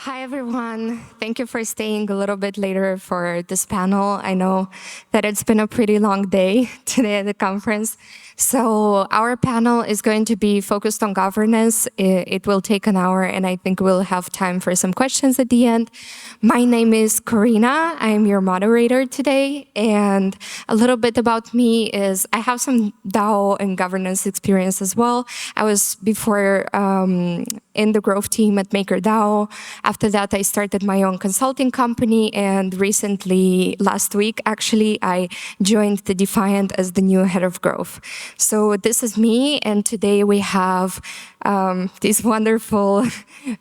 Hi, everyone. Thank you for staying a little bit later for this panel. I know that it's been a pretty long day today at the conference. So our panel is going to be focused on governance. It will take an hour, and I think we'll have time for some questions at the end. My name is Corina. I am your moderator today. And a little bit about me is I have some DAO and governance experience as well. I was before in the growth team at MakerDAO. After that, I started my own consulting company, and recently, last week, actually, I joined the Defiant as the new head of growth. So this is me, and today we have these wonderful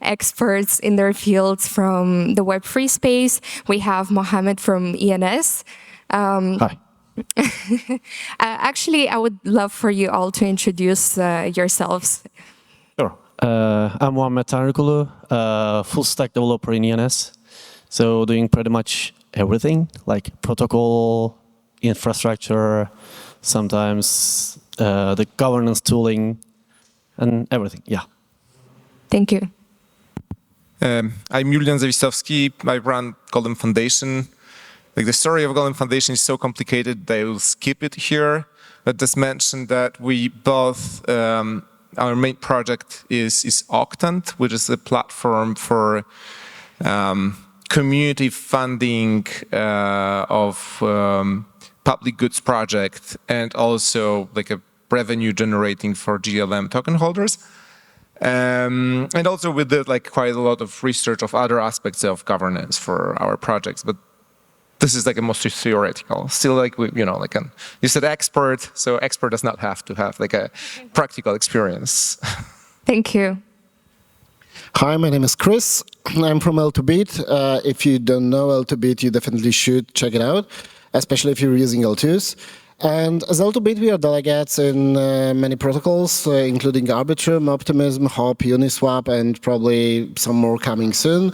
experts in their fields from the Web3 space. We have Mohammed from ENS. Hi. Actually, I would love for you all to introduce yourselves. Sure. I'm Mohammed Tanrıkulu, full stack developer in ENS. So doing pretty much everything, like protocol, infrastructure, sometimes the governance tooling, and everything, yeah. Thank you. I'm Julian Zawistowski. I run Golem Foundation. Like, the story of Golem Foundation is so complicated that I will skip it here. But just mention that we both, our main project is Octant, which is a platform for community funding of public goods project, and also like a revenue generating for GLM token holders. And also we did like quite a lot of research of other aspects of governance for our projects, but this is like a mostly theoretical. Still, like we, like you said, expert. So expert does not have to have like a practical experience. Thank you. Hi, my name is Chris. I'm from L2Bit. If you don't know L2Bit, you definitely should check it out, especially if you're using L2s. And as L2Bit, we are delegates in many protocols, including Arbitrum, Optimism, Hop, Uniswap, and probably some more coming soon.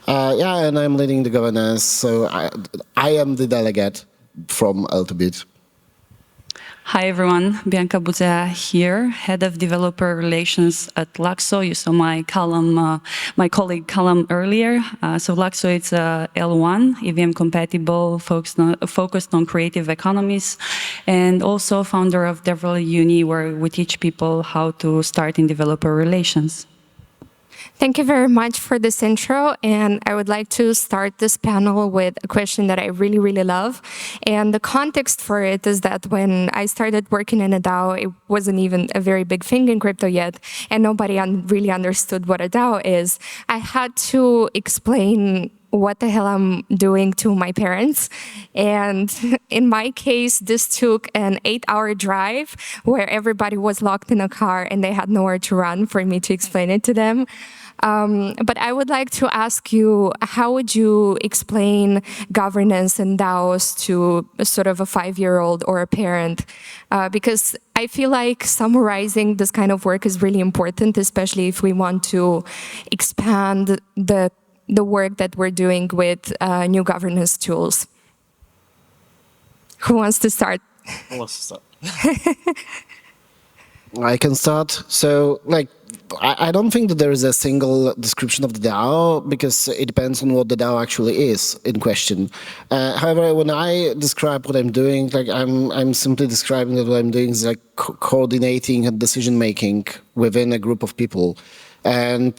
Yeah, and I'm leading the governance, so I am the delegate from L2Bit. Hi everyone, Bianca Buzea here, Head of Developer Relations at Luxo. You saw my colleague Callum earlier. So Luxo, it's L1, EVM compatible, focused on creative economies, and also founder of Devrel Uni, where we teach people how to start in developer relations. Thank you very much for this intro, and I would like to start this panel with a question that I really, really love. And the context for it is that when I started working in a DAO, it wasn't even a very big thing in crypto yet, and nobody really understood what a DAO is. I had to explain what the hell I'm doing to my parents. And in my case, this took an 8-hour drive where everybody was locked in a car and they had nowhere to run for me to explain it to them. But I would like to ask you, how would you explain governance and DAOs to a sort of a 5-year-old or a parent? Because I feel like summarizing this kind of work is really important, especially if we want to expand the work that we're doing with new governance tools. Who wants to start? Who wants to start? I can start. So, I don't think that there is a single description of the DAO, because it depends on what the DAO actually is in question. However, when I describe what I'm doing, I'm simply describing that what I'm doing is like coordinating and decision making within a group of people. And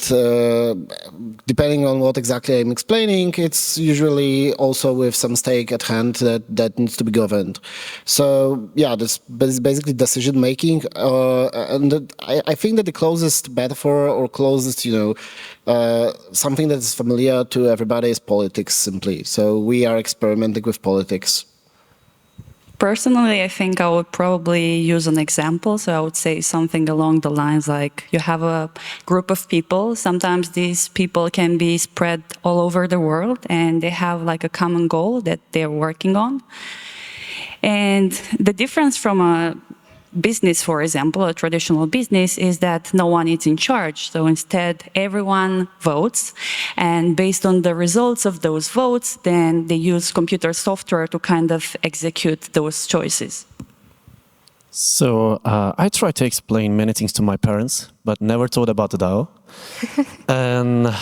depending on what exactly I'm explaining, it's usually also with some stake at hand that needs to be governed. So yeah, this is basically decision making. And I think that the closest metaphor or closest, something that is familiar to everybody is politics simply. So we are experimenting with politics. Personally, I think I would probably use an example. So I would say something along the lines like you have a group of people. Sometimes these people can be spread all over the world and they have like a common goal that they're working on. And the difference from a business, for example, a traditional business, is that no one is in charge. So instead, everyone votes, and based on the results of those votes, then they use computer software to kind of execute those choices. So I try to explain many things to my parents, but never thought about the DAO. And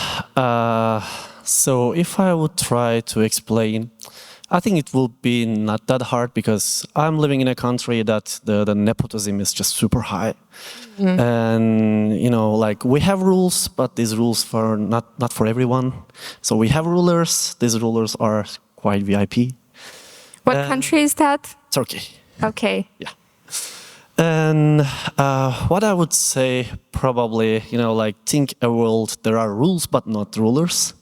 so if I would try to explain, I think it will be not that hard because I'm living in a country that the nepotism is just super high. And like we have rules, but these rules for not for everyone. So we have rulers. These rulers are quite VIP. What country is that? Turkey. Okay. Yeah. And what I would say probably, like think a world there are rules but not rulers.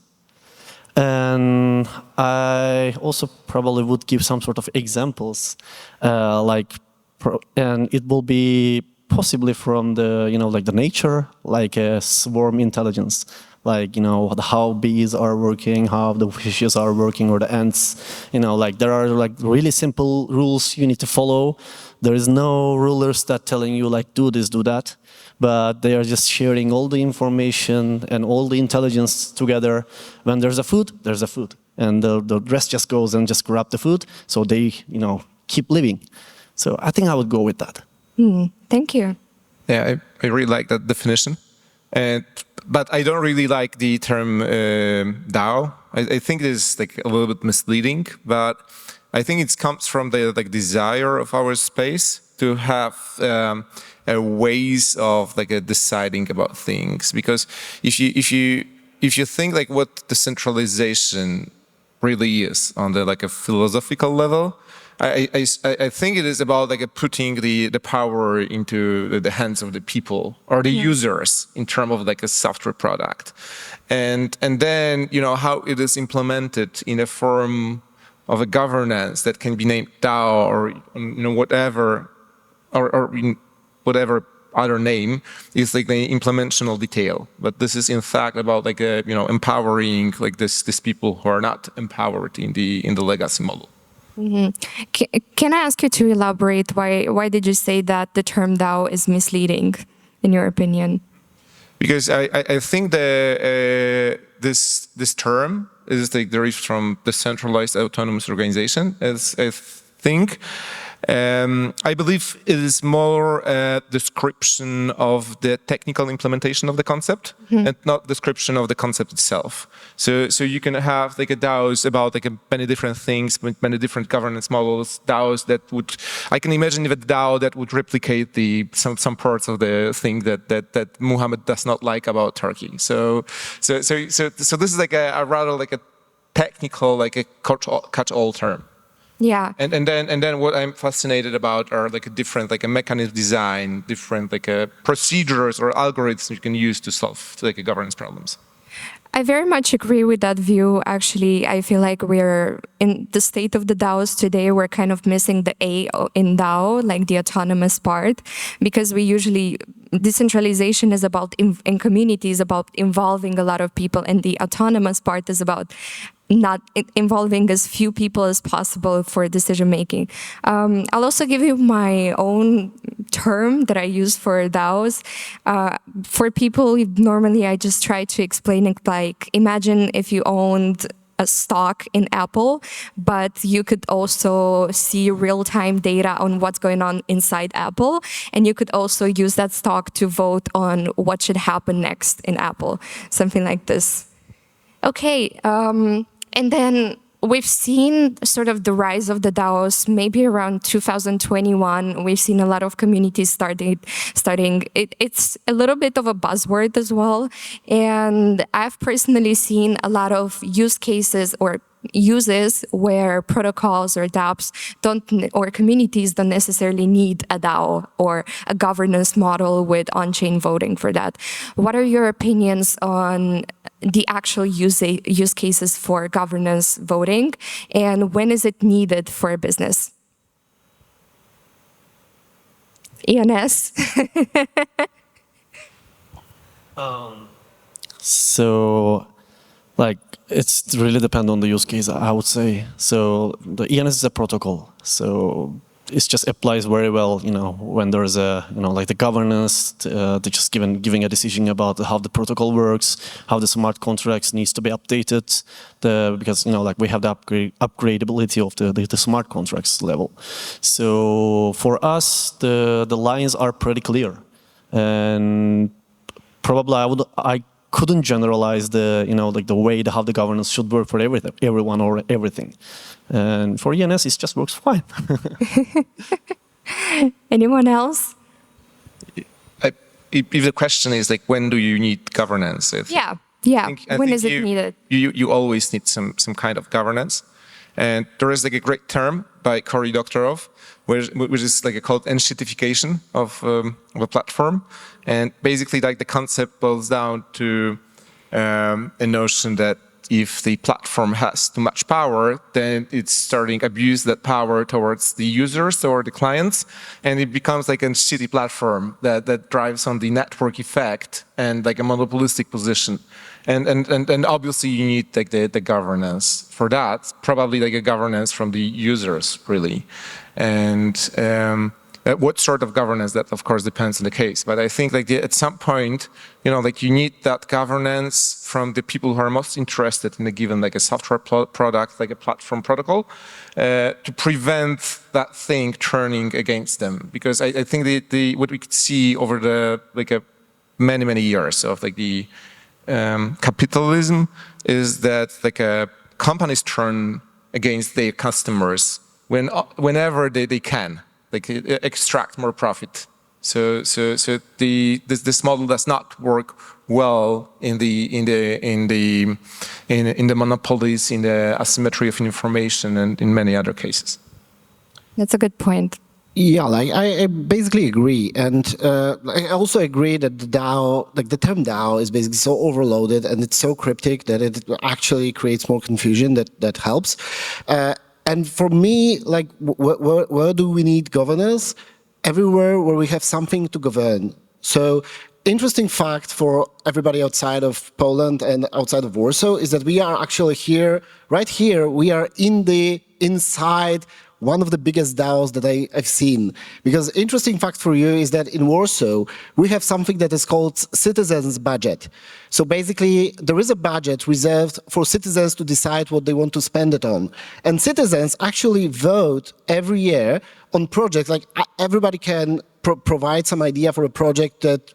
And I also probably would give some sort of examples, and it will be possibly from the, like the nature, like a swarm intelligence, like, how bees are working, how the fishes are working, or the ants, like there are like really simple rules you need to follow. There is no rulers that telling you like, do this, do that, but they are just sharing all the information and all the intelligence together. When there's a food, there's a food. And the rest just goes and just grab the food. So they, keep living. So I think I would go with that. Thank you. Yeah, I really like that definition. But I don't really like the term DAO. I think it is like a little bit misleading, but I think it comes from the desire of our space to have ways of deciding about things. Because if you think like what decentralization really is on the a philosophical level, I think it is about putting the power into the hands of the people or the users in terms of a software product, and then how it is implemented in a form of a governance that can be named DAO or whatever or in whatever other name is the implementational detail. But this is in fact about empowering these people who are not empowered in the legacy model. Can I ask you to elaborate why did you say that the term DAO is misleading, in your opinion? Because I think this term is derived from decentralized autonomous organization, as I think. I believe it is more a description of the technical implementation of the concept and not description of the concept itself. So you can have a DAOs about many different things, many different governance models, DAOs that would, I can imagine a DAO that would replicate some parts of the thing that Muhammad does not like about Turkey. So this is a rather a technical, a catch-all term. Yeah. And then what I'm fascinated about are different a mechanism design, different procedures or algorithms you can use to solve governance problems. I very much agree with that view. Actually, I feel like we're in the state of the DAOs today. We're kind of missing the A in DAO, like the autonomous part, because we usually decentralization is about in communities about involving a lot of people, and the autonomous part is about not involving as few people as possible for decision making. I'll also give you my own term that I use for DAOs. For people, normally I just try to explain it like, imagine if you owned a stock in Apple, but you could also see real-time data on what's going on inside Apple, and you could also use that stock to vote on what should happen next in Apple, something like this. Okay. And then we've seen sort of the rise of the DAOs maybe around 2021. We've seen a lot of communities starting. It's a little bit of a buzzword as well. And I've personally seen a lot of use cases or uses where protocols or dApps or communities don't necessarily need a DAO or a governance model with on-chain voting for that. What are your opinions on the actual use cases for governance voting, and when is it needed for a business? ENS? So, it's really depend on the use case, I would say. So the ENS is a protocol. So it just applies very well, when there's a, the governance, they're just giving a decision about how the protocol works, how the smart contracts needs to be updated, because, we have the upgradability of the smart contracts level. So for us, the lines are pretty clear. And probably I couldn't generalize the like the way how the governance should work for everyone or everything. And for ENS, it just works fine. Anyone else? If the question is like, when do you need governance? Yeah. I When think is it needed? You always need some kind of governance. And there is like a great term by Cory Doctorow, which is like called enshittification of a platform. And basically like the concept boils down to a notion that if the platform has too much power, then it's starting to abuse that power towards the users or the clients, and it becomes like a shitty platform that drives on the network effect and like a monopolistic position. And obviously you need like the governance for that, probably like a governance from the users really. And what sort of governance, that of course depends on the case, but I think like at some point, like you need that governance from the people who are most interested in a given like a software product, like a platform protocol, to prevent that thing turning against them. Because I think what we could see over the like many years of like the capitalism is that like companies turn against their customers whenever they can. Like extract more profit. So this model does not work well in the monopolies, in the asymmetry of information, and in many other cases. That's a good point. Yeah, like I basically agree, and I also agree that the DAO, like the term DAO, is basically so overloaded and it's so cryptic that it actually creates more confusion that helps. And for me, like, where do we need governance? Everywhere where we have something to govern. So, interesting fact for everybody outside of Poland and outside of Warsaw is that we are actually here, right here, we are inside one of the biggest DAOs that I've seen. Because interesting fact for you is that in Warsaw, we have something that is called citizens' budget. So basically, there is a budget reserved for citizens to decide what they want to spend it on. And citizens actually vote every year on projects, like everybody can provide some idea for a project that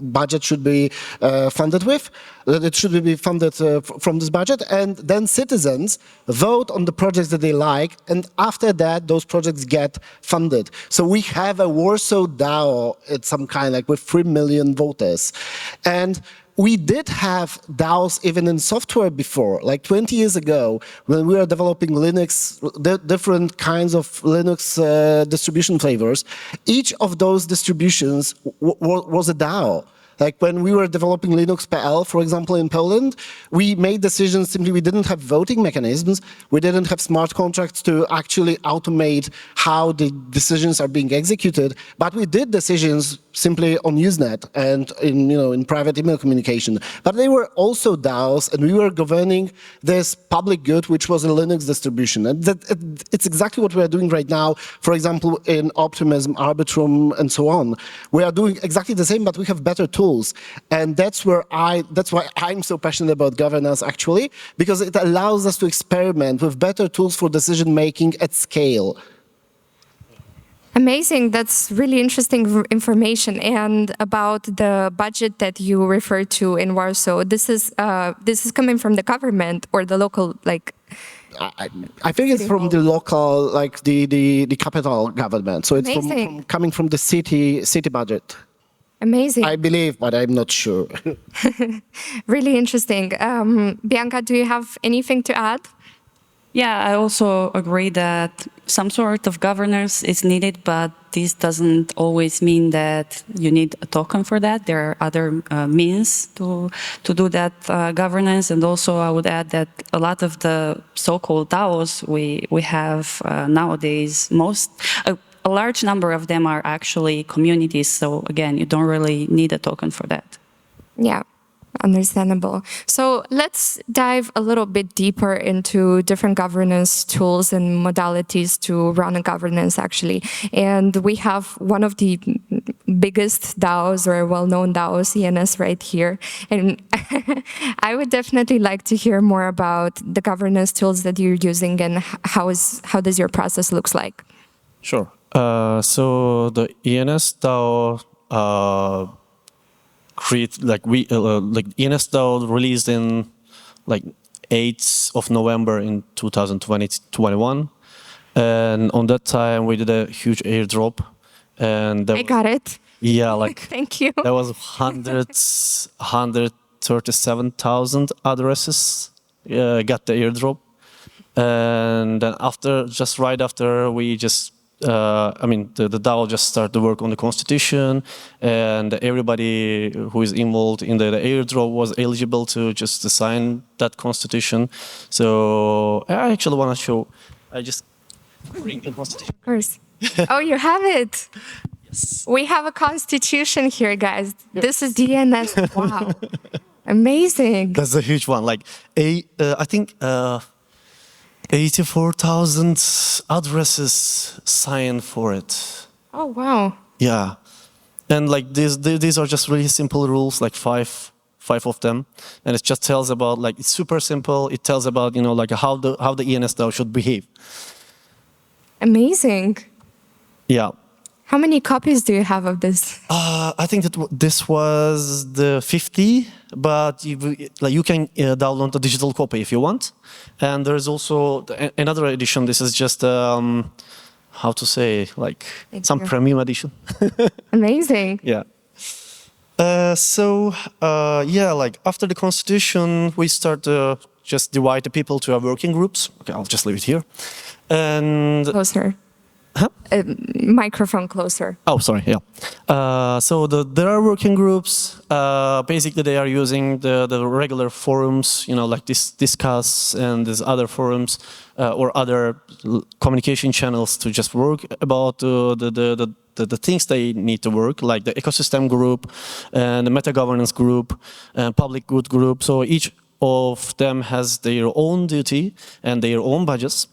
budget should be funded with, that it should be funded from this budget, and then citizens vote on the projects that they like, and after that, those projects get funded. So we have a Warsaw DAO, it's some kind, like with 3 million voters. And we did have DAOs even in software before, like 20 years ago, when we were developing Linux, different kinds of Linux distribution flavors. Each of those distributions was a DAO. Like when we were developing Linux PL, for example, in Poland, we made decisions simply, we didn't have voting mechanisms, we didn't have smart contracts to actually automate how the decisions are being executed, but we did decisions simply on Usenet and in private email communication. But they were also DAOs, and we were governing this public good, which was a Linux distribution. And it's exactly what we are doing right now, for example, in Optimism, Arbitrum, and so on. We are doing exactly the same, but we have better tools. And that's why I'm so passionate about governance, actually, because it allows us to experiment with better tools for decision making at scale. Amazing. That's really interesting information. And about the budget that you referred to in Warsaw, this is coming from the government or the local, like. I think it's from the local, like the capital government. So it's coming from the city budget. Amazing. I believe, but I'm not sure. Really interesting. Bianca, do you have anything to add? Yeah, I also agree that some sort of governance is needed, but this doesn't always mean that you need a token for that. There are other means to do that governance. And also I would add that a lot of the so-called DAOs we have nowadays, a large number of them are actually communities. So again, you don't really need a token for that. Yeah. Understandable. So let's dive a little bit deeper into different governance tools and modalities to run a governance, actually. And we have one of the biggest DAOs or well-known DAOs, ENS, right here. And I would definitely like to hear more about the governance tools that you're using and how does your process looks like. Sure. So the ENS DAO create like ENS DAO released in like 8th of November in 2021, and on that time we did a huge airdrop, and I got it. yeah, like Thank you. there was 137,000 addresses got the airdrop, and then right after we just the DAO just started to work on the constitution, and everybody who is involved in the airdrop was eligible to just sign that constitution. So I actually want to show. I just bring the constitution. Of course. Oh, you have it. Yes. We have a constitution here, guys. This is DNS. Wow. Amazing. That's a huge one. Like I think 84,000 addresses signed for it. Oh, wow. Yeah, and like these are just really simple rules, like five of them, and it just tells about, like, it's super simple. It tells about, you know, like how the ENS DAO should behave. Amazing. Yeah. How many copies do you have of this? I think that this was the 50, but you can download the digital copy if you want. And there's also another edition. This is just how to say, like, some premium edition. Amazing. Yeah. Yeah, like after the constitution, we start to just divide the people to our working groups. Okay, I'll just leave it here. And Closer. Huh? Microphone closer. Oh, sorry. Yeah. So there are working groups. Basically, they are using the regular forums, you know, like Discuss and these other forums or other communication channels to just work about the things they need to work, like the ecosystem group and the meta governance group and public good group. So each of them has their own duty and their own budgets.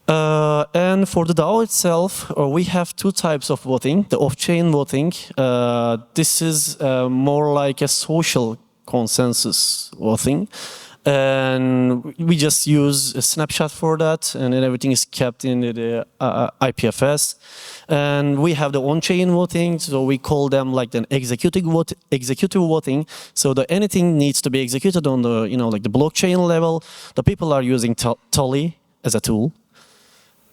And for the DAO itself, we have two types of voting. The off-chain voting, this is more like a social consensus voting. And we just use a snapshot for that, and then everything is kept in the IPFS. And we have the on-chain voting, so we call them like an executive voting. So that anything needs to be executed on the, you know, like the blockchain level. The people are using Tolly as a tool.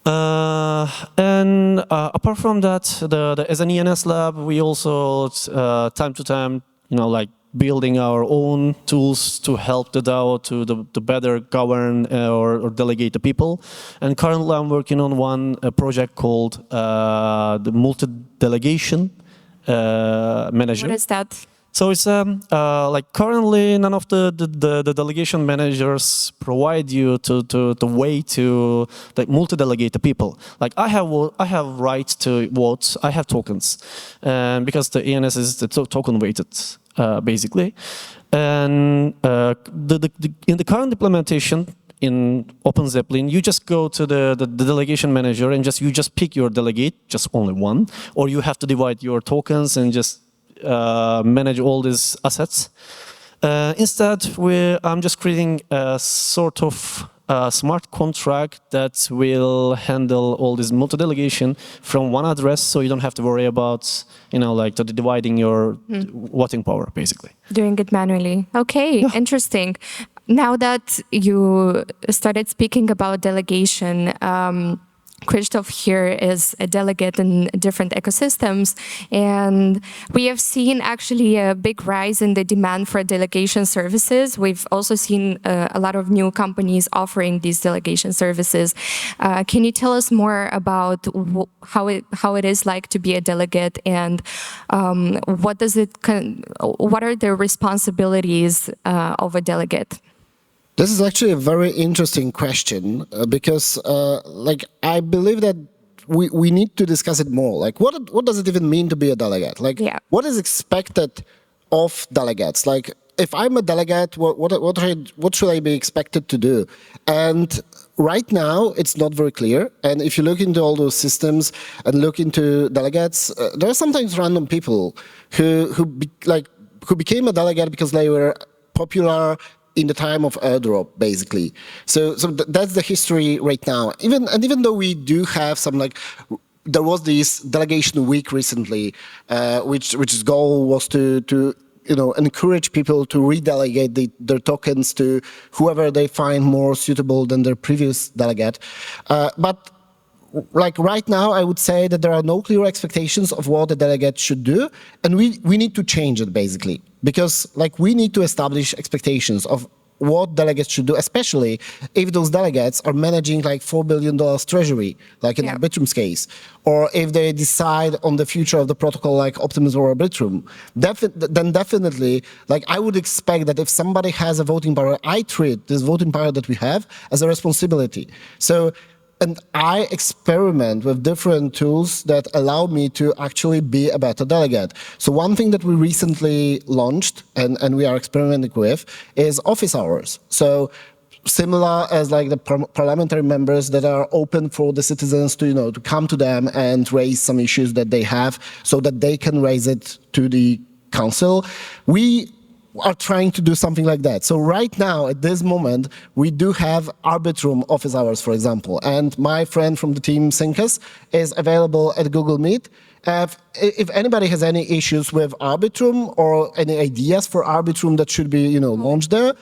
And apart from that, as an ENS lab, we also time to time, you know, like building our own tools to help the DAO to better govern or delegate the people. And currently, I'm working on a project called the multi-delegation manager. What is that? So it's like currently none of the delegation managers provide you the way to like multi-delegate the people. Like I have right to vote. I have tokens, and because the ENS is the token weighted basically, and in the current implementation in OpenZeppelin, you just go to the delegation manager and you just pick your delegate, just only one, or you have to divide your tokens and just manage all these assets. Instead, I'm just creating a sort of smart contract that will handle all this multi-delegation from one address, so you don't have to worry about, you know, like dividing your voting power, basically. Doing it manually. Okay, yeah. Interesting. Now that you started speaking about delegation, Christoph here is a delegate in different ecosystems, and we have seen actually a big rise in the demand for delegation services. We've also seen a lot of new companies offering these delegation services. Can you tell us more about how it is like to be a delegate, and what are the responsibilities of a delegate? This is actually a very interesting question because, like, I believe that we need to discuss it more. Like, what does it even mean to be a delegate? Like, what is expected of delegates? Like, if I'm a delegate, what should I be expected to do? And right now, it's not very clear. And if you look into all those systems and look into delegates, there are sometimes random people who became a delegate because they were popular in the time of airdrop, basically. So that's the history right now. Even though we do have some, like, there was this delegation week recently, which goal was to encourage people to redelegate their tokens to whoever they find more suitable than their previous delegate. But like right now, I would say that there are no clear expectations of what the delegate should do, and we need to change it basically, because like we need to establish expectations of what delegates should do, especially if those delegates are managing like $4 billion treasury, like in Arbitrum's case, or if they decide on the future of the protocol like Optimism or Arbitrum. Then definitely, like I would expect that if somebody has a voting power, I treat this voting power that we have as a responsibility. So, and I experiment with different tools that allow me to actually be a better delegate. So one thing that we recently launched and we are experimenting with is office hours. So similar as like the parliamentary members that are open for the citizens to, to come to them and raise some issues that they have so that they can raise it to the council. We are trying to do something like that. So right now, at this moment, we do have Arbitrum office hours, for example. And my friend from the team, Sinkas, is available at Google Meet. If anybody has any issues with Arbitrum or any ideas for Arbitrum that should be, launched there,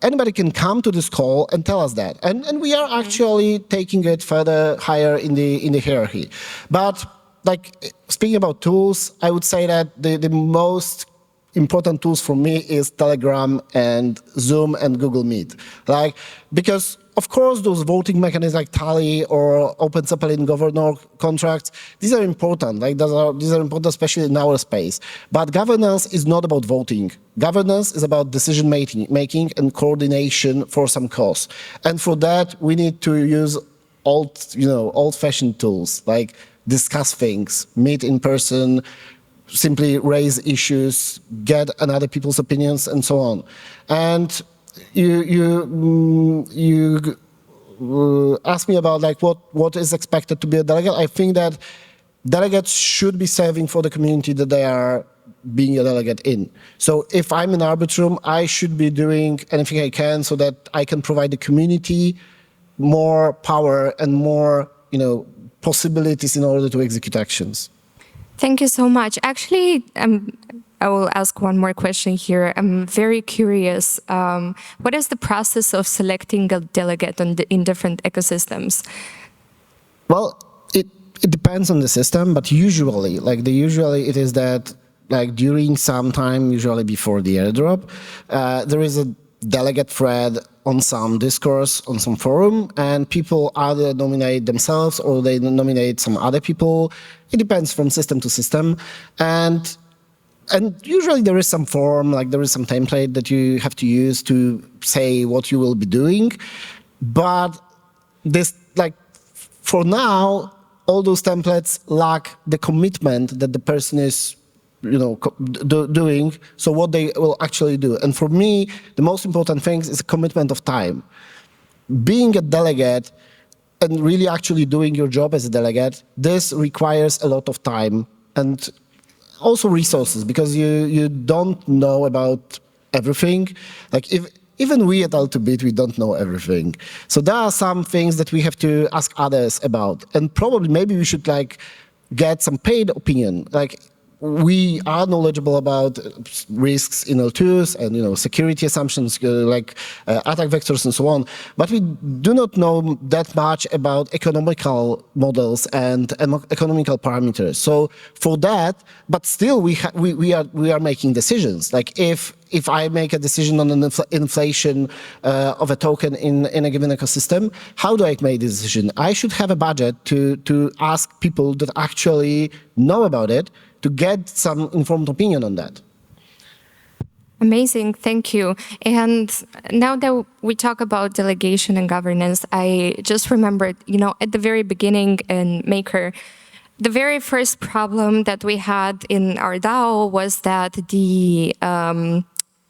anybody can come to this call and tell us that. And we are actually taking it further higher in the hierarchy. But like speaking about tools, I would say that the most important tools for me is Telegram and Zoom and Google Meet. Like, because of course those voting mechanisms like Tally or Open Zeppelin governor contracts, these are important. Like these are important, especially in our space. But governance is not about voting. Governance is about decision making and coordination for some cause. And for that, we need to use old-fashioned tools like discuss things, meet in person, simply raise issues, get another people's opinions, and so on. And you asked me about like what is expected to be a delegate. I think that delegates should be serving for the community that they are being a delegate in. So if I'm in Arbitrum, I should be doing anything I can so that I can provide the community more power and more possibilities in order to execute actions. Thank you so much. Actually, I will ask one more question here. I'm very curious. What is the process of selecting a delegate in different ecosystems? Well, it depends on the system, but usually it is that like during some time, usually before the airdrop, there is a delegate thread on some discourse, on some forum, and people either nominate themselves or they nominate some other people. It depends from system to system. And usually there is some form, like there is some template that you have to use to say what you will be doing. But this, like, for now, all those templates lack the commitment that the person is doing, so what they will actually do. And for me, the most important thing is a commitment of time. Being a delegate and really actually doing your job as a delegate, this requires a lot of time and also resources, because you don't know about everything. Like even we at L2Bit, we don't know everything. So there are some things that we have to ask others about, and probably maybe we should like get some paid opinion. Like, we are knowledgeable about risks in L2s and security assumptions like attack vectors and so on, but we do not know that much about economical models and economical parameters. So for that, but still we are making decisions. Like if I make a decision on an inflation of a token in a given ecosystem, how do I make this decision? I should have a budget to ask people that actually know about it to get some informed opinion on that. Amazing, thank you. And now that we talk about delegation and governance, I just remembered, at the very beginning in Maker, the very first problem that we had in our DAO was that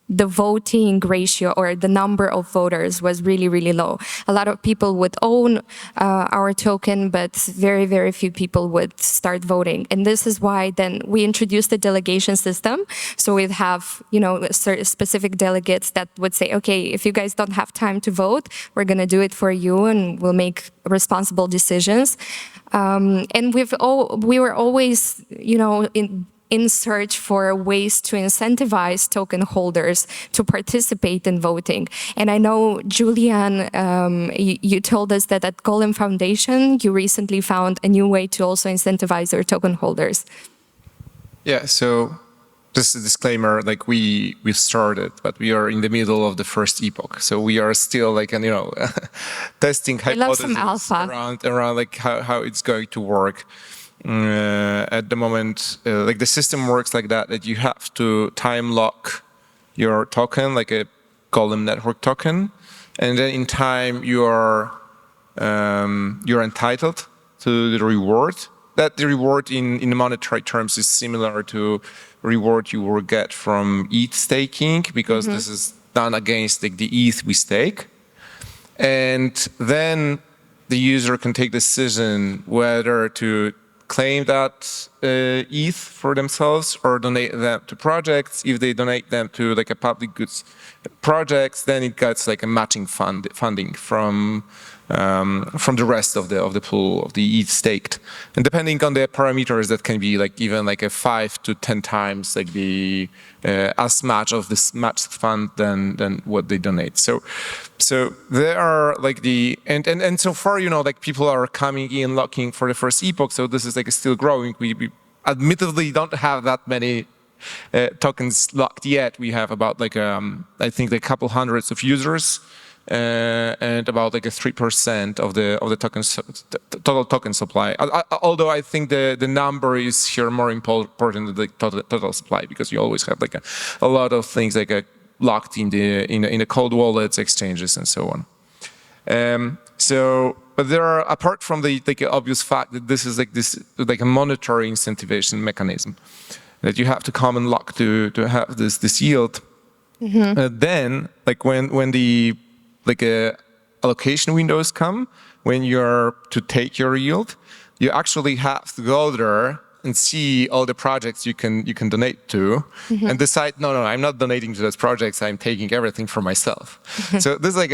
the voting ratio or the number of voters was really, really low. A lot of people would own our token, but very, very few people would start voting. And this is why then we introduced the delegation system. So we'd have, specific delegates that would say, okay, if you guys don't have time to vote, we're going to do it for you and we'll make responsible decisions. And we were always, in search for ways to incentivize token holders to participate in voting. And I know, Julian, you told us that at Golem Foundation, you recently found a new way to also incentivize your token holders. Yeah, so just a disclaimer, like we started, but we are in the middle of the first epoch. So we are still like, testing hypotheses around like how it's going to work. At the moment, like the system works like that you have to time lock your token, like a Golem network token. And then in time you're entitled to the reward. That the reward in monetary terms is similar to reward you will get from ETH staking, because this is done against like the ETH we stake. And then the user can take the decision whether to claim that ETH for themselves or donate them to projects. If they donate them to like a public goods projects, then it gets like a matching funding from the rest of the pool of the ETH staked. And depending on the parameters, that can be like even like a 5 to 10 times like the as much of this matched fund than what they donate. So there are like and so far, like people are coming in looking for the first epoch. So this is like still growing. We admittedly don't have that many tokens locked yet. We have about like I think a couple hundreds of users. And about like a 3% of the total token supply. Although I think the number is here more important than the total supply, because you always have like a lot of things like locked in the cold wallets, exchanges, and so on. But there are, apart from the obvious fact that this is like a monetary incentivization mechanism, that you have to come and lock to have this yield. Then like when the allocation windows come, when you're to take your yield, you actually have to go there and see all the projects you can donate to, and decide, no, I'm not donating to those projects. I'm taking everything for myself. So this is like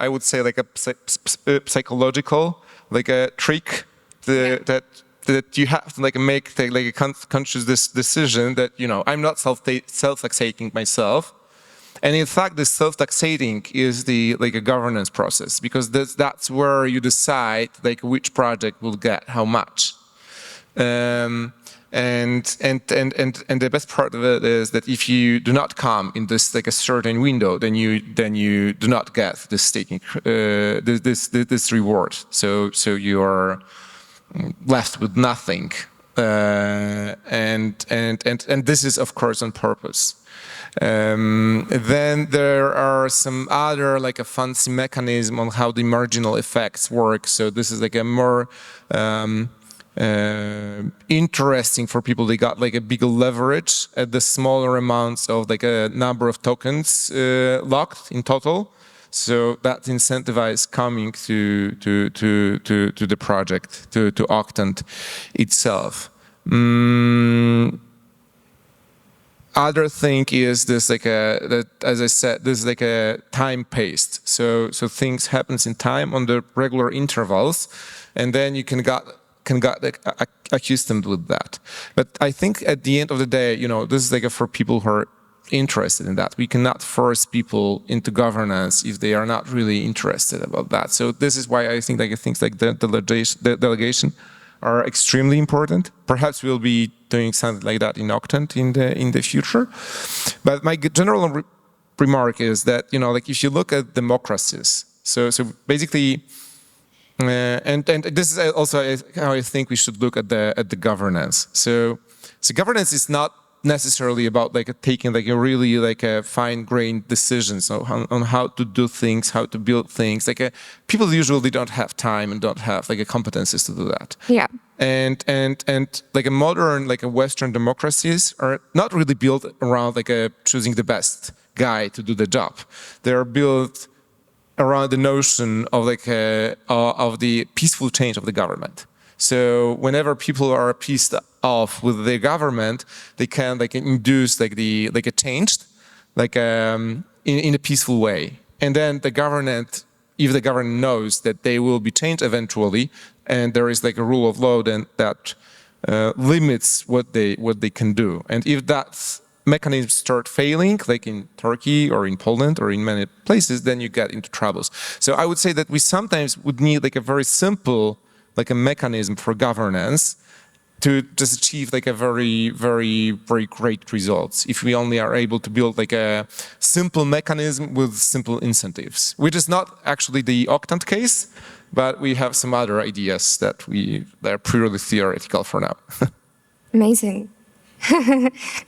I would say like a psychological trick that you have to make a conscious decision that I'm not self-taxating myself. And in fact, the self-taxating is a governance process, because that's where you decide which project will get how much. And the best part of it is that if you do not come in this a certain window, then you do not get this staking this reward. So you are left with nothing. And this is of course on purpose. Then there are some other a fancy mechanism on how the marginal effects work. So this is a more interesting for people. They got a bigger leverage at the smaller amounts of a number of tokens locked in total. So that incentivizes coming to the project, to Octant itself. Other thing is this that, as I said, this is a time paced. So things happens in time on the regular intervals, and then you can get accustomed with that. But I think at the end of the day, this is for people who are interested in that. We cannot force people into governance if they are not really interested about that. So this is why I think things like the delegation are extremely important. Perhaps we'll be doing something like that in Octant in the future. But my general remark is that if you look at democracies, so basically, and this is also how I think we should look at the governance. So governance is not necessarily about taking a really fine-grained decisions on how to do things, how to build things. People usually don't have time and don't have competencies to do that. Yeah. And modern Western democracies are not really built around choosing the best guy to do the job. They are built around the notion of of the peaceful change of the government. So whenever people are pissed off with the government, they can induce a change, in a peaceful way. And then the government, if the government knows that they will be changed eventually, and there is a rule of law, then that limits what they can do. And if that mechanisms start failing, like in Turkey or in Poland or in many places, then you get into troubles. So I would say that we sometimes would need like a very simple, like a mechanism for governance to just achieve like a very, very, very great results. If we only are able to build like a simple mechanism with simple incentives, which is not actually the Octant case, but we have some other ideas that are purely theoretical for now. Amazing.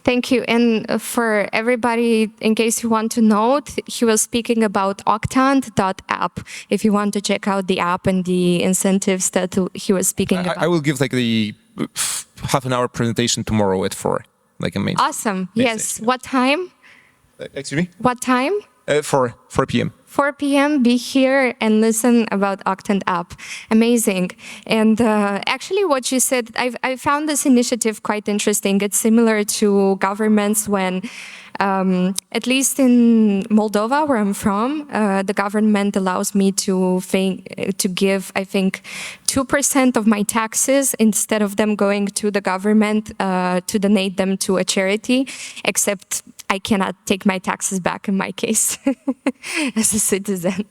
Thank you. And for everybody, in case you want to note, he was speaking about octant.app. If you want to check out the app and the incentives that he was speaking about. I will give like the half-an-hour presentation tomorrow at 4. Like amazing. Awesome. Yes. What time? Excuse me? What time? 4 p.m. 4 p.m. Be here and listen about Octant app. Amazing. And actually what you said, I found this initiative quite interesting. It's similar to governments when, at least in Moldova, where I'm from, the government allows me to give, I think, 2% of my taxes instead of them going to the government to donate them to a charity, except I cannot take my taxes back in my case as a citizen.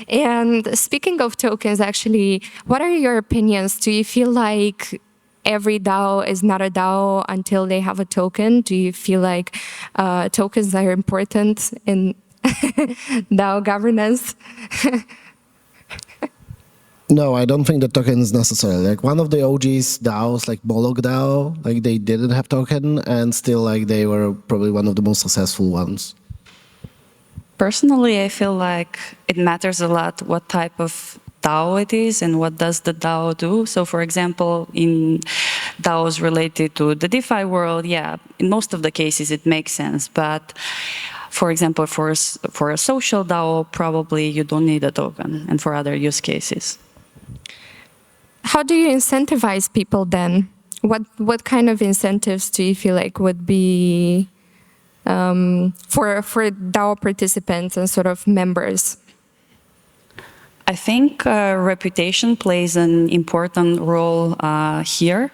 And speaking of tokens, actually, what are your opinions? Do you feel like every DAO is not a DAO until they have a token? Do you feel like tokens are important in DAO governance? No, I don't think the token is necessary. Like one of the OGs DAOs, like Bolog DAO, like they didn't have token, and still like they were probably one of the most successful ones. Personally, I feel like it matters a lot what type of DAO it is and what does the DAO do. So for example, in DAOs related to the DeFi world, yeah, in most of the cases it makes sense. But for example, for a social DAO, probably you don't need a token, and for other use cases. How do you incentivize people then? What kind of incentives do you feel like would be for DAO participants and sort of members? I think reputation plays an important role here.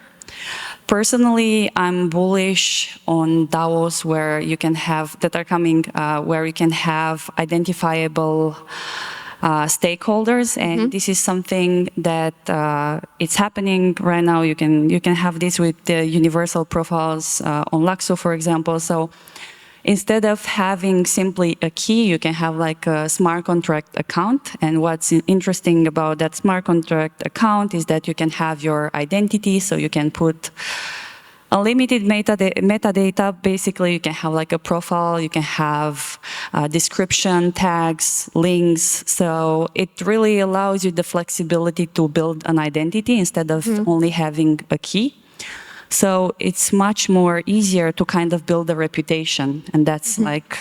Personally, I'm bullish on DAOs where you can have where you can have identifiable stakeholders, and this is something that it's happening right now. You can have this with the universal profiles on Laxo, for example. So instead of having simply a key, you can have like a smart contract account. And what's interesting about that smart contract account is that you can have your identity, so you can put unlimited metadata. Basically, you can have like a profile, you can have description, tags, links. So it really allows you the flexibility to build an identity instead of only having a key. So it's much more easier to kind of build a reputation, and that's like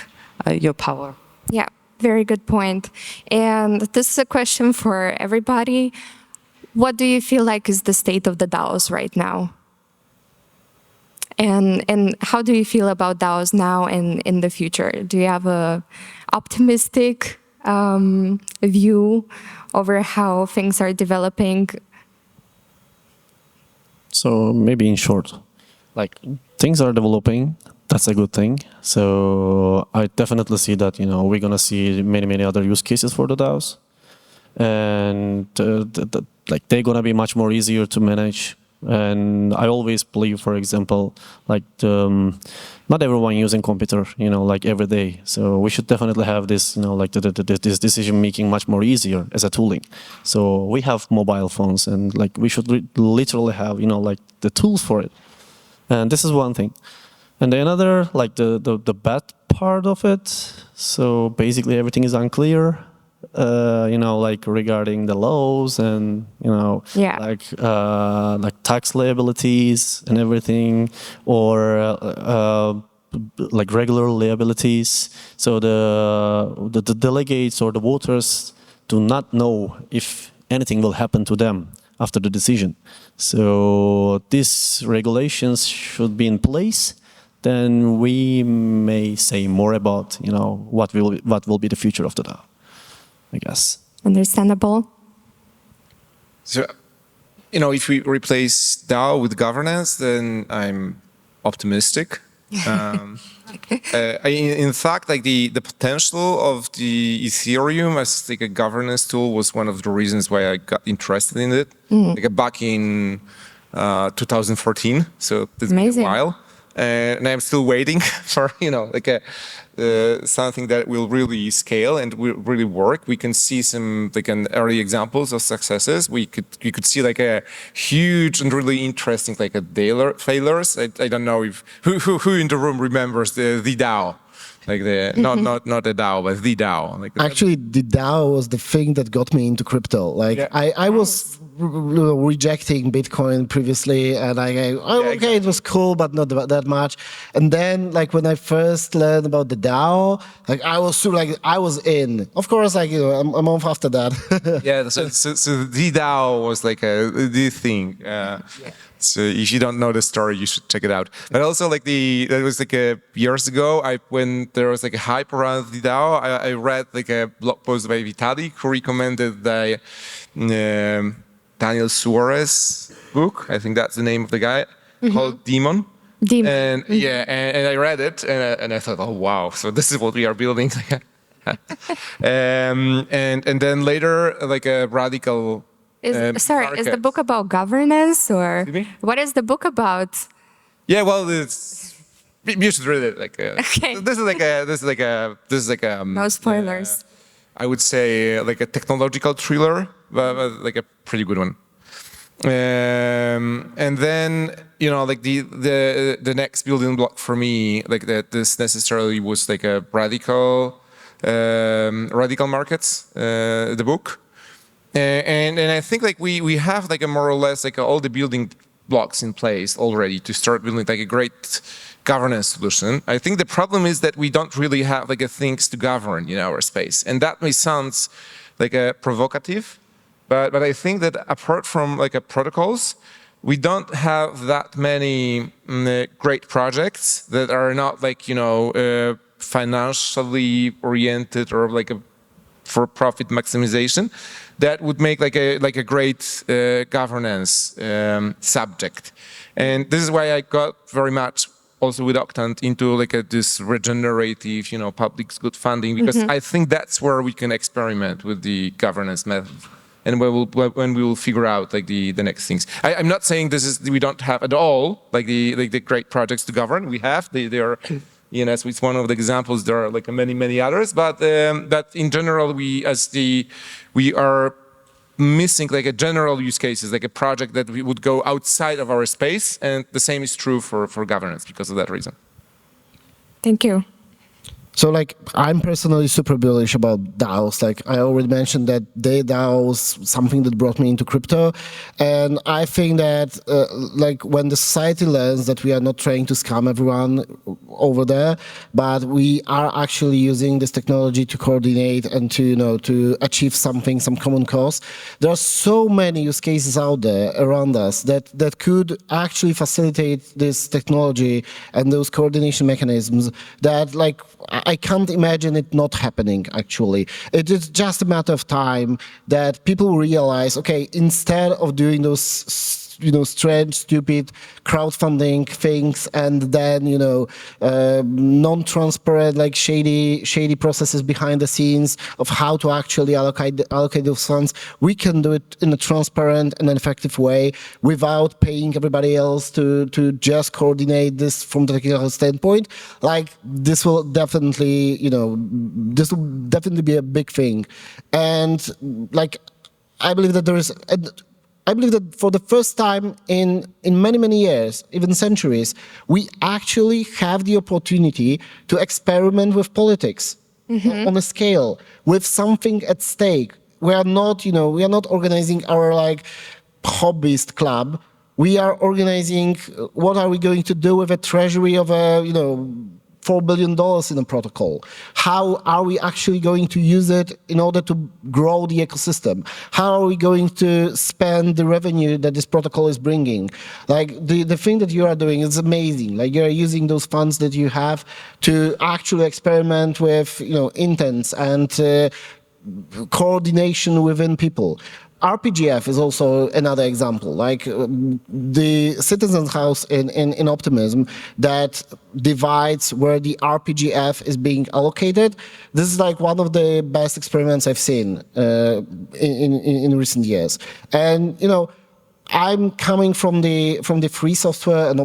your power. Yeah, very good point. And this is a question for everybody. What do you feel like is the state of the DAOs right now? And how do you feel about DAOs now and in the future? Do you have a optimistic view over how things are developing? So maybe in short, like things are developing. That's a good thing. So I definitely see that, you know, we're gonna see many other use cases for the DAOs, and like they're gonna be much more easier to manage. And I always believe, for example, like not everyone using computer, you know, like every day. So we should definitely have this, you know, like this decision making much more easier as a tooling. So we have mobile phones, and like we should literally have, you know, like the tools for it. And this is one thing. And the another, like the bad part of it. So basically everything is unclear. You know, like regarding the laws and, you know, like tax liabilities and everything, or like regular liabilities. So the delegates or the voters do not know if anything will happen to them after the decision. So these regulations should be in place. Then we may say more about, you know, what will be the future of the DAO, I guess. Understandable. So if we replace DAO with governance, then I'm optimistic. In fact, like the potential of the Ethereum as like a governance tool was one of the reasons why I got interested in it. Like back in 2014, so it's been a while, and I'm still waiting for something that will really scale and will really work. We can see some early examples of successes. You could see like a huge and really interesting failures. I don't know if who in the room remembers the DAO. Like not the DAO, but the DAO. Actually, the DAO was the thing that got me into crypto. Like I was rejecting Bitcoin previously, and okay, it was cool, but not that much. And then, like when I first learned about the DAO, like I was in. Of course, like a month after that. So the DAO was like the thing. So if you don't know the story, you should check it out. But also, like that was like years ago. when there was like a hype around the DAO, I read like a blog post by Vitalik who recommended the Daniel Suarez book. I think that's the name of the guy, called Demon. And and I read it and I thought, oh wow, so this is what we are building. And then later, like a radical. Is the book about governance, or what is the book about? Yeah, well, you should read it. Okay. This is like a no spoilers. I would say like a technological thriller, but like a pretty good one. And then like the next building block for me, like that this necessarily was like a radical markets, the book. And I think like we have like a more or less like all the building blocks in place already to start building like a great governance solution. I think the problem is that we don't really have like things to govern in our space, and that may sound like a provocative, but I think that apart from like protocols, we don't have that many great projects that are not like financially oriented or like for profit maximization that would make like a great governance subject. And this is why I got very much also with Octant into like this regenerative, public good funding, because I think that's where we can experiment with the governance method. And when we will figure out like the next things. I'm not saying we don't have at all like the great projects to govern. We have they are. ENS is one of the examples. There are like many others, but in general, we are missing like a general use cases, like a project that we would go outside of our space, and the same is true for governance because of that reason. Thank you. So like I'm personally super bullish about DAOs. Like I already mentioned that DAO was something that brought me into crypto, and I think that like when the society learns that we are not trying to scam everyone over there, but we are actually using this technology to coordinate and to achieve some common cause. There are so many use cases out there around us that could actually facilitate this technology and those coordination mechanisms that like I can't imagine it not happening, actually. It is just a matter of time that people realize, okay, instead of doing those strange, stupid crowdfunding things and then, non-transparent, like shady processes behind the scenes of how to actually allocate those funds, we can do it in a transparent and an effective way without paying everybody else to just coordinate this from the technical standpoint. Like this will definitely, be a big thing. And like, I believe that for the first time in many years, even centuries, we actually have the opportunity to experiment with politics on a scale, with something at stake. We are not organizing our like hobbyist club. We are organizing what are we going to do with a treasury of $4 billion in a protocol. How are we actually going to use it in order to grow the ecosystem? How are we going to spend the revenue that this protocol is bringing? Like the thing that you are doing is amazing. Like you're using those funds that you have to actually experiment with, intents and coordination within people. RPGF is also another example, like the Citizens House in Optimism that divides where the RPGF is being allocated. This is like one of the best experiments I've seen in recent years. And, you know, I'm coming from the free software and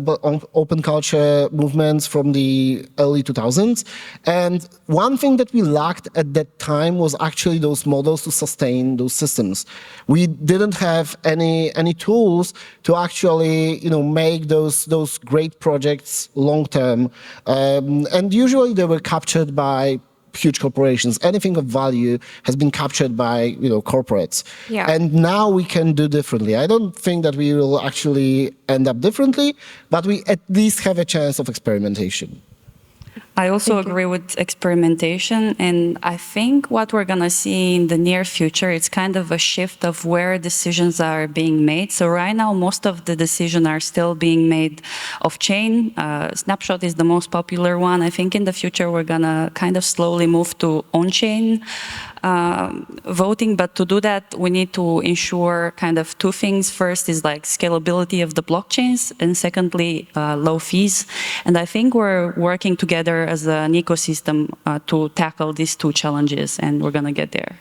open culture movements from the early 2000s, and one thing that we lacked at that time was actually those models to sustain those systems. We didn't have any tools to actually, you know, make those great projects long term, and usually they were captured by huge corporations. Anything of value has been captured by, you know, corporates. Yeah. And now we can do differently. I don't think that we will actually end up differently, but we at least have a chance of experimentation. I also agree with experimentation, and I think what we're going to see in the near future, it's kind of a shift of where decisions are being made. So right now, most of the decisions are still being made off-chain. Snapshot is the most popular one. I think in the future, we're going to kind of slowly move to on-chain voting, but to do that, we need to ensure kind of two things. First is like scalability of the blockchains, and secondly, low fees. And I think we're working together as an ecosystem to tackle these two challenges, and we're going to get there.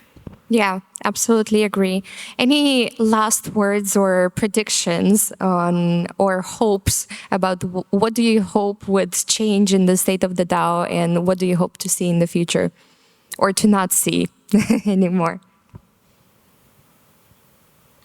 Yeah, absolutely agree. Any last words or predictions on or hopes about what do you hope would change in the state of the DAO, and what do you hope to see in the future or to not see anymore?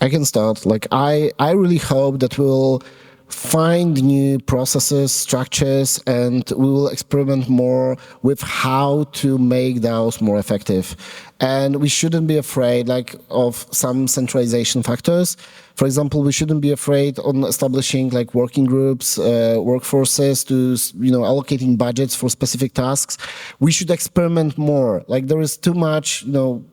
I can start. Like I really hope that we'll find new processes, structures, and we will experiment more with how to make DAOs more effective. And we shouldn't be afraid like of some centralization factors. For example, we shouldn't be afraid on establishing like working groups, workforces to, you know, allocating budgets for specific tasks. We should experiment more. Like there is too much, you know,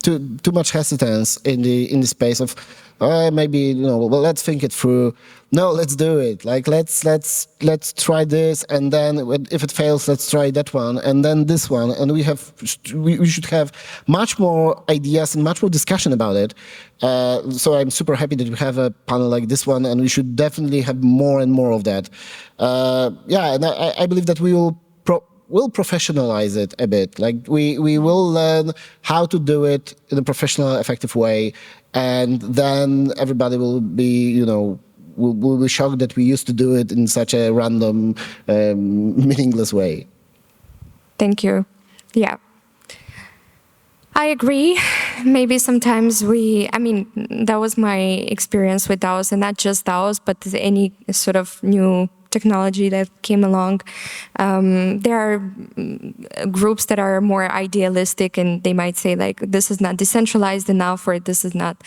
too much hesitance in the space of maybe, you know, well, let's think it through. No, let's do it. Like let's try this, and then if it fails, let's try that one, and then this one, and we should have much more ideas and much more discussion about it. So I'm super happy that we have a panel like this one, and we should definitely have more and more of that. Yeah, and I believe that we'll professionalize it a bit. Like we will learn how to do it in a professional, effective way, and then everybody will be, you know, will be shocked that we used to do it in such a random, meaningless way. Thank you. Yeah. I agree. Maybe sometimes I mean, that was my experience with DAOs, and not just DAOs, but any sort of new technology that came along. There are groups that are more idealistic, and they might say like, this is not decentralized enough, or this is not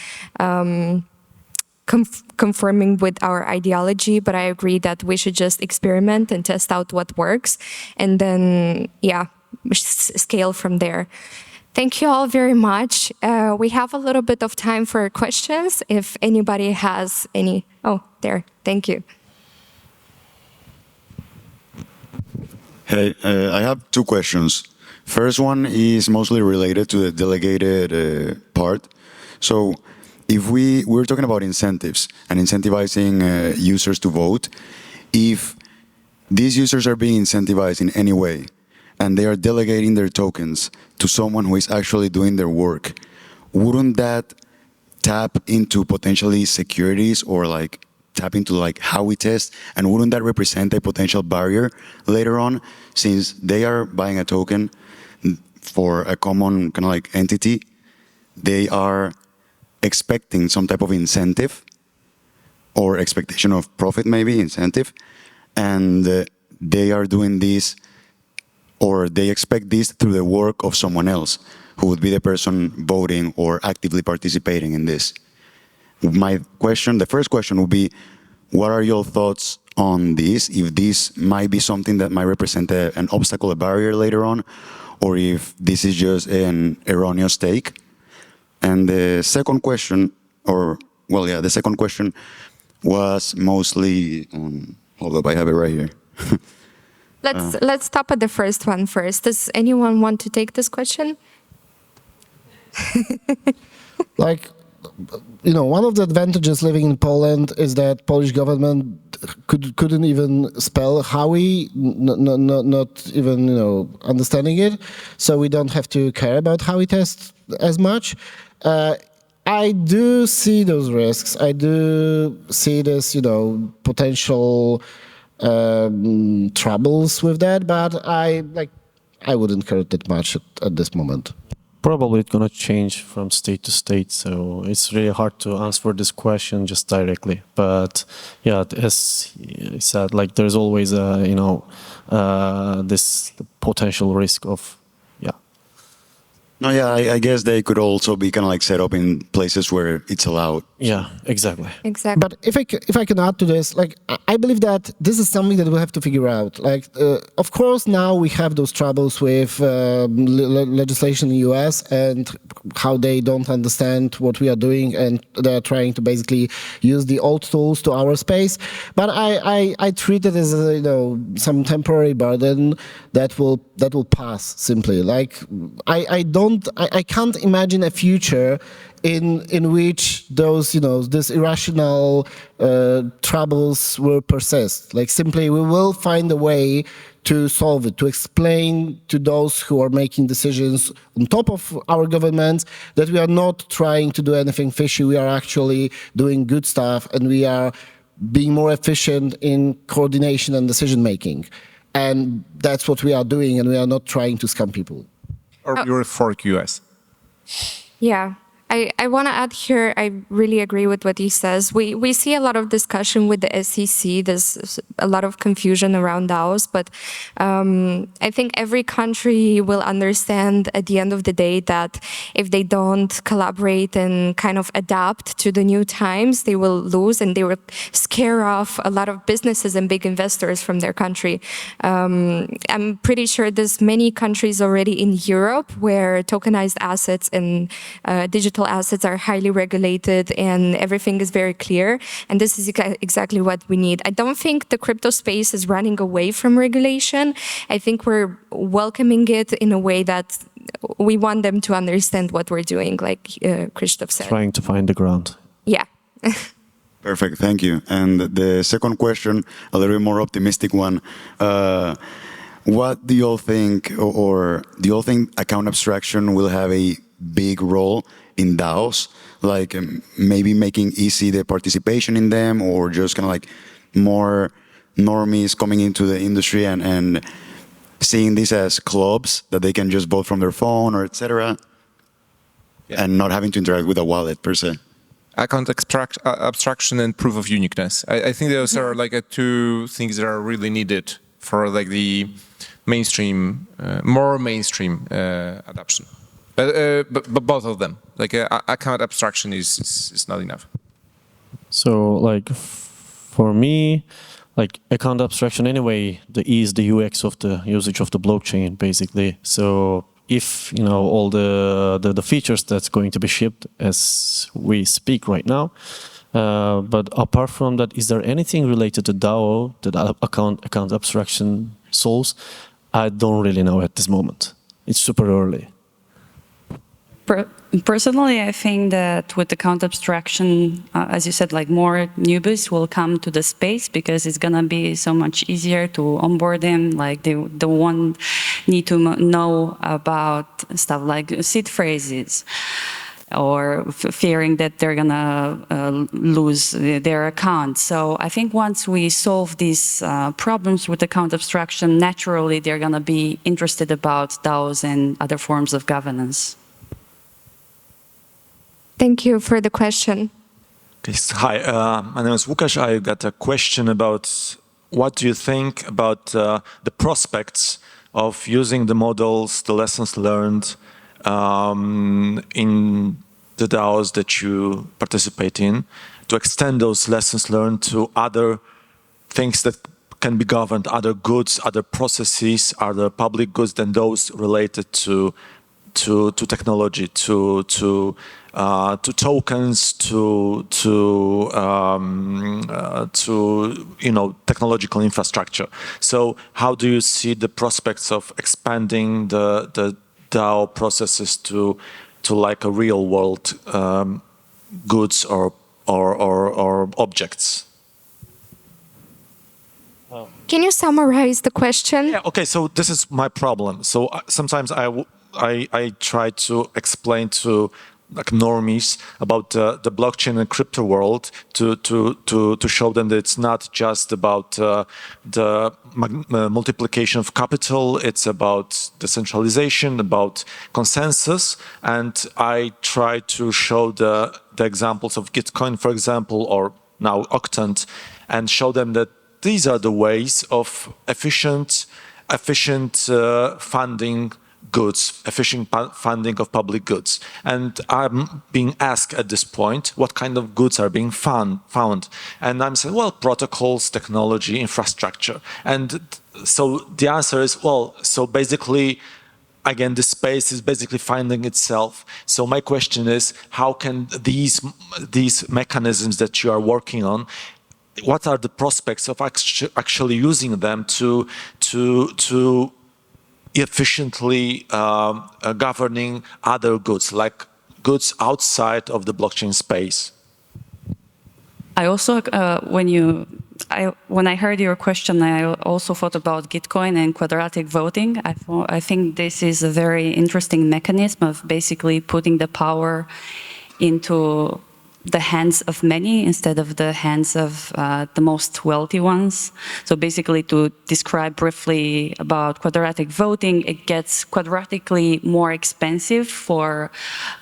conforming with our ideology. But I agree that we should just experiment and test out what works, and then, yeah, scale from there. Thank you all very much. We have a little bit of time for questions. If anybody has any, oh, there, thank you. Hey, I have two questions. First one is mostly related to the delegated part. So if we're talking about incentives and incentivizing users to vote, if these users are being incentivized in any way and they are delegating their tokens to someone who is actually doing their work, wouldn't that tap into potentially securities or like tap into like how we test, and wouldn't that represent a potential barrier later on, since they are buying a token for a common kind of like entity, they are expecting some type of incentive or expectation of profit, maybe incentive, and they are doing this, or they expect this through the work of someone else who would be the person voting or actively participating in this. My question, the first question would be, what are your thoughts on this? If this might be something that might represent an obstacle, a barrier later on, or if this is just an erroneous take? And the second question, the second question was mostly on, hold up, I have it right here. Let's stop at the first one first. Does anyone want to take this question? Like, one of the advantages living in Poland is that Polish government couldn't even spell Howie, not even understanding it, so we don't have to care about Howie tests as much. I do see those risks. I do see this, potential troubles with that, but I wouldn't care that much at this moment. Probably it's gonna change from state to state, so it's really hard to answer this question just directly. But yeah, as I said, like there's always a this potential risk of No, yeah, I guess they could also be kind of like set up in places where it's allowed. Yeah, exactly. Exactly. But if I can add to this, I believe that this is something that we'll have to figure out. Of course, now we have those troubles with legislation in the US and how they don't understand what we are doing, and they're trying to basically use the old tools to our space. But I treat it as some temporary burden that will pass simply. I can't imagine a future in which those this irrational troubles will persist. Simply we will find a way to solve it, to explain to those who are making decisions on top of our governments that we are not trying to do anything fishy. We are actually doing good stuff, and we are being more efficient in coordination and decision making. And that's what we are doing, and we are not trying to scam people. Or you're for US. Yeah. I want to add here, I really agree with what he says. We see a lot of discussion with the SEC. There's a lot of confusion around DAOs, but I think every country will understand at the end of the day that if they don't collaborate and kind of adapt to the new times, they will lose, and they will scare off a lot of businesses and big investors from their country. I'm pretty sure there's many countries already in Europe where tokenized assets and digital assets are highly regulated and everything is very clear. And this is exactly what we need. I don't think the crypto space is running away from regulation. I think we're welcoming it in a way that we want them to understand what we're doing, like Krzysztof said. Trying to find the ground. Yeah. Perfect, thank you. And the second question, a little bit more optimistic one. What do you all think, or do you all think account abstraction will have a big role in DAOs, like maybe making easy the participation in them, or just kind of like more normies coming into the industry and seeing this as clubs that they can just vote from their phone or etc. Yeah. And not having to interact with a wallet per se. Account abstraction and proof of uniqueness. I think those are like two things that are really needed for like the mainstream, more mainstream adoption. But both of them, like account abstraction is not enough. So like for me, like account abstraction anyway, the UX of the usage of the blockchain basically. So if all the features that's going to be shipped as we speak right now, but apart from that, is there anything related to DAO that account abstraction solves? I don't really know at this moment. It's super early. Personally, I think that with account abstraction, as you said, like more newbies will come to the space because it's gonna be so much easier to onboard them. Like they won't need to know about stuff like seed phrases, or fearing that they're gonna lose their account. So I think once we solve these problems with account abstraction, naturally they're gonna be interested about DAOs and other forms of governance. Thank you for the question. Okay, so hi, my name is Łukasz. I got a question about what do you think about the prospects of using the models, the lessons learned in the DAOs that you participate in, to extend those lessons learned to other things that can be governed, other goods, other processes, other public goods than those related to technology, to tokens, to technological infrastructure. So how do you see the prospects of expanding the DAO processes to like a real world goods or objects. Can you summarize the question? Yeah, okay, so this is my problem. So sometimes I try to explain to like normies about the blockchain and crypto world to show them that it's not just about the multiplication of capital, it's about decentralization, about consensus. And I try to show the examples of Gitcoin, for example, or now Octant, and show them that these are the ways of efficient funding goods, efficient funding of public goods. And I'm being asked at this point, what kind of goods are being found? And I'm saying, well, protocols, technology, infrastructure. And so the answer is, well, so basically, again, the space is basically finding itself. So my question is, how can these mechanisms that you are working on, what are the prospects of actually using them to efficiently governing other goods, like goods outside of the blockchain space? I also, when I heard your question, I also thought about Gitcoin and quadratic voting. I think this is a very interesting mechanism of basically putting the power into the hands of many instead of the hands of the most wealthy ones. So basically, to describe briefly about quadratic voting, it gets quadratically more expensive for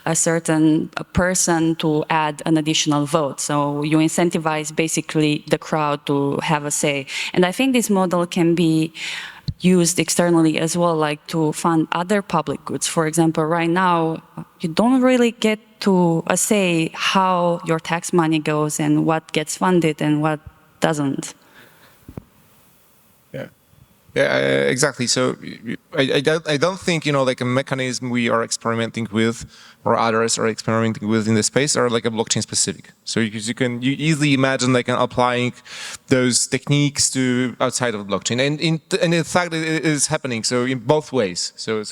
a certain person to add an additional vote. So you incentivize basically the crowd to have a say. And I think this model can be used externally as well, like to fund other public goods. For example, right now, you don't really get to say how your tax money goes and what gets funded and what doesn't. Yeah, exactly. So I don't think, like a mechanism we are experimenting with or others are experimenting with in the space are like a blockchain specific. So you easily imagine like applying those techniques to outside of blockchain. And in fact, it is happening. So in both ways. So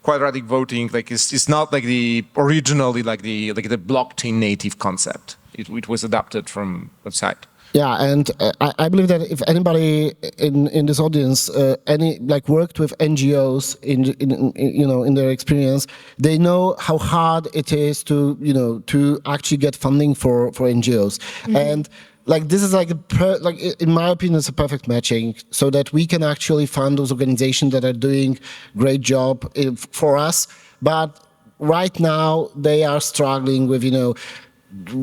quadratic voting is not like the originally like the blockchain native concept. It was adapted from outside. Yeah, and I believe that if anybody in this audience worked with NGOs in their experience, they know how hard it is to actually get funding for NGOs. Mm-hmm. And this is in my opinion, it's a perfect matching so that we can actually fund those organizations that are doing great job for us. But right now they are struggling with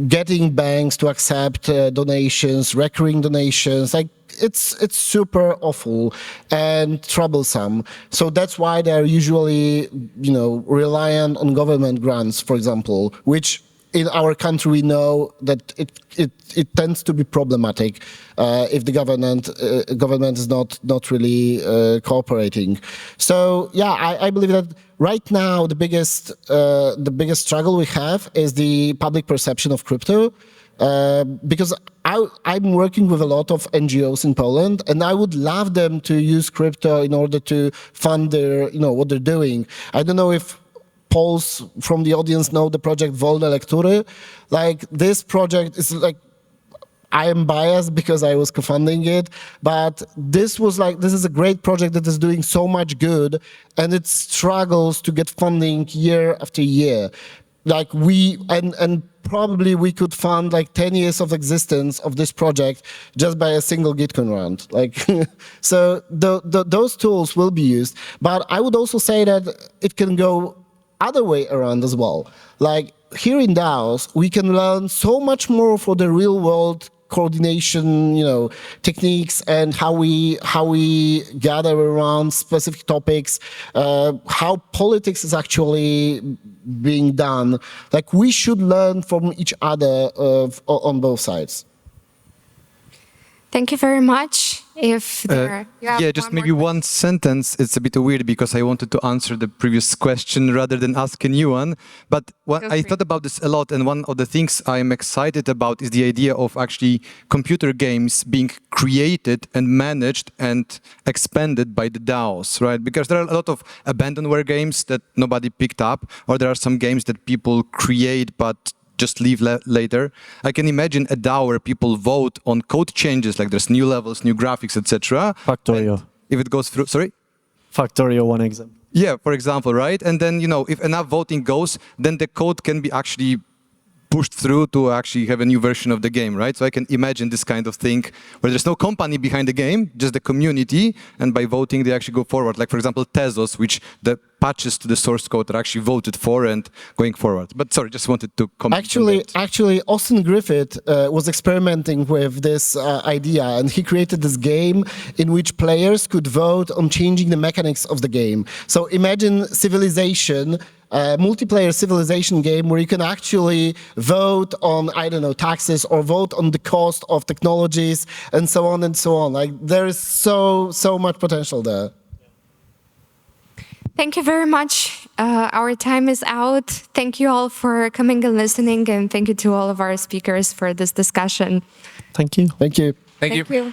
getting banks to accept donations, recurring donations. It's super awful and troublesome. So that's why they're usually reliant on government grants, for example, which in our country we know that it tends to be problematic if the government is not really cooperating. So yeah, I believe that right now the biggest struggle we have is the public perception of crypto, because I'm working with a lot of NGOs in Poland, and I would love them to use crypto in order to fund their what they're doing. I don't know if Poles from the audience know the project Wolne Lektury. This project is I am biased because I was co-funding it, but this is a great project that is doing so much good, and it struggles to get funding year after year. And probably we could fund 10 years of existence of this project just by a single Gitcoin round. So those tools will be used, but I would also say that it can go other way around as well. Here in DAOs, we can learn so much more for the real world coordination, techniques, and how we gather around specific topics, how politics is actually being done. We should learn from each other on both sides. Thank you very much. If there, just maybe one sentence. It's a bit weird because I wanted to answer the previous question rather than ask a new one. But I thought about this a lot, and one of the things I'm excited about is the idea of actually computer games being created and managed and expanded by the DAOs, right? Because there are a lot of abandonware games that nobody picked up, or there are some games that people create but just leave later. I can imagine a DAO where people vote on code changes, like there's new levels, new graphics, etc. Factorio. If it goes through, sorry? Factorio, one example. Yeah, for example, right? And then, if enough voting goes, then the code can be actually pushed through to actually have a new version of the game, right? So I can imagine this kind of thing where there's no company behind the game, just the community, and by voting they actually go forward. Like, for example, Tezos, which the patches to the source code are actually voted for and going forward. But sorry, just wanted to comment. Actually, Austin Griffith was experimenting with this idea, and he created this game in which players could vote on changing the mechanics of the game. So imagine Civilization, multiplayer Civilization game where you can actually vote on, I don't know, taxes or vote on the cost of technologies and so on and so on. Like, there is so much potential there. Thank you very much. Our time is out. Thank you all for coming and listening, and thank you to all of our speakers for this discussion. Thank you. Thank you. Thank you. Thank you.